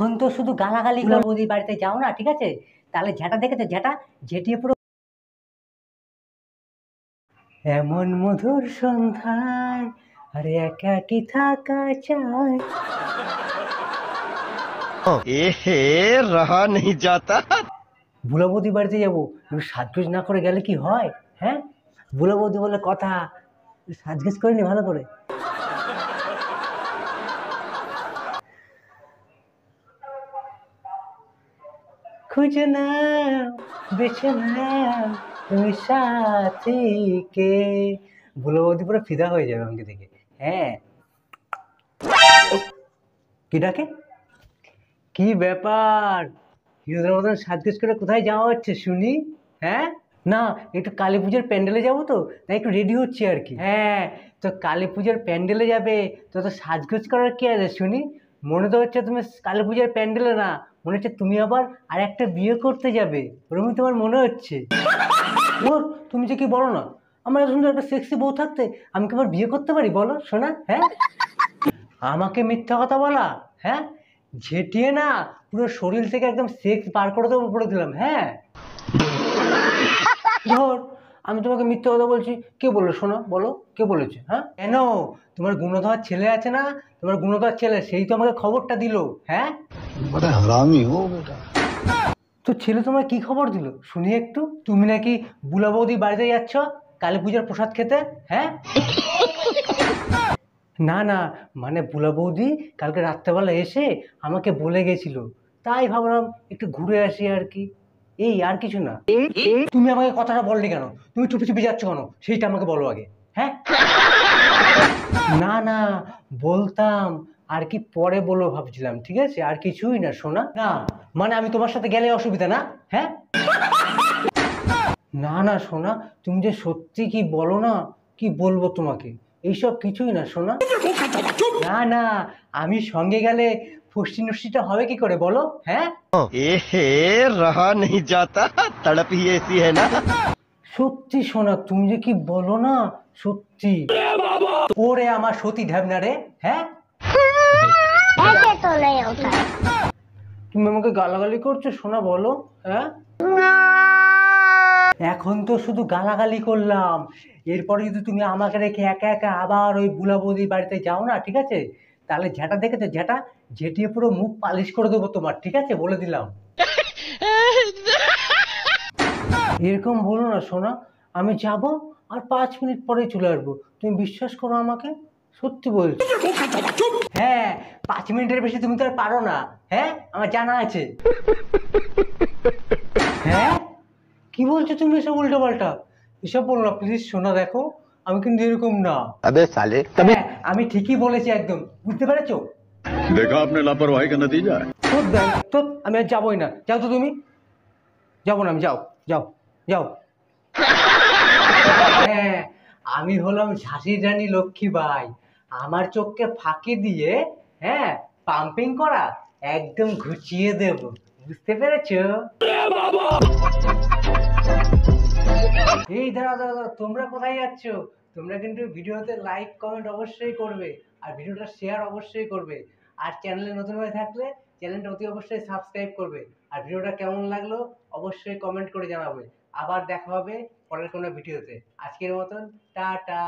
এখন তো শুধু গালাগালি করে বৌদির বাড়িতে যাও না, ঠিক আছে? তাহলে ঝেঁটা দেখেছো, ঝেঁটা ঝেঁটিয়ে পুরো এমন মধুর সন্ধ্যায় আরে একাকি থাকা চায়। এহে রহা नहीं जाता। বুলা বৌদির বাড়িতে যাবো, একটু সাজগোজ না করে গেলে কি হয়? হ্যাঁ, বুলা বৌদি বলে কথা, সাজগোজ করিনি ভালো করে। খুঁজে নাও, বেছে নাও তুমি সাথীকে। বুলা বৌদি পুরো ফিদা হয়ে যাবে আমাকে দেখে। হ্যাঁ, কি ডাকে? কি ব্যাপার, হিরোদের মতন সাজগোজ করে কোথায় যাওয়া হচ্ছে শুনি? হ্যাঁ, না একটু কালী পুজোর প্যান্ডেলে যাবো তো, তাই একটু রেডি হচ্ছি আর কি। হ্যাঁ, তো কালী পুজোর প্যান্ডেলে যাবে তো, তো সাজগোজ করার কি আছে শুনি? মনে তো হচ্ছে তুমি কালী পুজোর প্যান্ডেলে না, মনে হচ্ছে তুমি আবার আর একটা বিয়ে করতে যাবে, ওরকমই তোমার মনে হচ্ছে। ওর তুমি যে কি বলো না, আমার এত সুন্দর একটা সেক্সি বউ থাকতে আমি কি আবার বিয়ে করতে পারি বলো শোনা? হ্যাঁ, আমাকে মিথ্যা কথা বলা? হ্যাঁ, ঝেঁটিয়ে না পুরো শরীর থেকে একদম সেক্স বার করে দেবো বলে দিলাম। হ্যাঁ, ধর আমি তোমাকে মিথ্যা কথা বলছি, কে বললো শোনো? বলো কে বলেছে? হ্যাঁ, কেন? তোমার গুণধর ছেলে আছে না, তোমার গুণধর ছেলে, সেই তো আমাকে খবরটা দিল। হ্যাঁ, बड़ा हरामी हो बेटा। তো ছেলে তোমার কি খবর দিল শুনি একটু? তুমি নাকি বুলা বৌদি বাড়িতে যাচ্ছ কালী পূজার প্রসাদ খেতে। হ্যাঁ, না না, মানে বুলা বৌদি কালকে রাত্রেবেলা এসে আমাকে বলে গেছিল, তাই ভাবলাম একটু ঘুরে আসি আর কি, এই আর কিছু না। তুমি আমাকে কথাটা বললে কেন? তুমি চুপি চুপি যাচ্ছ কেন সেইটা আমাকে বলো আগে। হ্যাঁ, না না, বলতাম আর কি, পরে বলো ভাবছিলাম, ঠিক আছে? আর কিছুই না শোনা। না মানে আমি তোমার সাথে গেলে অসুবিধা না? হ্যাঁ, না না শোনা, তুমি যে সত্যি কি বলো না, কি বলবো তোমাকে, এইসব কিছুই না শোনা। না না, আমি সঙ্গে গেলে ফুষ্টি নষ্টিটা হবে কি করে বলো? হ্যাঁ, एहे रहा नहीं जाता, तड़प ही ऐसी है ना। সত্যি শোনা, তুমি যে কি বলো না, সত্যি। ওরে আমার সতী ঢ্যাবনা রে। হ্যাঁ, ऐसे तो नहीं होता है। তুমি আমাকে গালাগালি করছো শোনা, বলো। হ্যাঁ, এখন তো শুধু গালাগালি করলাম, এরপরে যদি তুমি আমাকে রেখে একা একা আবার ওই বুলা বৌদির বাড়িতে যাও না, ঠিক আছে? তাহলে ঝেঁটা দেখেছো, ঝেঁটা ঝেঁটিয়ে পুরো মুখ পালিশ করে দেবো তোমার, ঠিক আছে? বলে দিলাম। এরকম বলো না সোনা, আমি যাব আর 5 মিনিট পরেই চলে আসবো, তুমি বিশ্বাস করো আমাকে, সত্যি বলছি। হ্যাঁ, 5 মিনিটের বেশি তুমি তো আর পারো না। হ্যাঁ, আমার জানা আছে। হ্যাঁ, কি বলছো তুমি এসব উল্টো পাল্টা? এসব বলো না প্লিজ সোনা, দেখো আমি কিন্তু এরকম না। अबे साले হ্যাঁ, আমি ঠিকই বলেছি একদম, বুঝতে পেরেছো? देखा आपने लापरवाही का नतीजा है। তো আমি আর যাবোই না, যাও তো তুমি। যাবো না আমি, যাও যাও যাও। হ্যাঁ, আমি হলাম ঝাঁসির রানী লক্ষ্মীবাই, আমার চোখকে ফাঁকি দিয়ে, হ্যাঁ, পাম্পিং করা একদম ঘুচিয়ে দেব, বুঝতে পেরেছো? এই দাঁড়া দাঁড়া দাঁড়া, তোমরা কোথায় যাচ্ছ? তোমরা কিন্তু ভিডিওতে লাইক কমেন্ট অবশ্যই করবে, আর ভিডিওটা শেয়ার অবশ্যই করবে, আর চ্যানেলে নতুন হয়ে থাকলে চ্যানেলটা অতি অবশ্যই সাবস্ক্রাইব করবে, আর ভিডিওটা কেমন লাগলো অবশ্যই কমেন্ট করে জানাবে। আবার দেখা হবে পরের কোনো ভিডিওতে। আজকের মতন টাটা।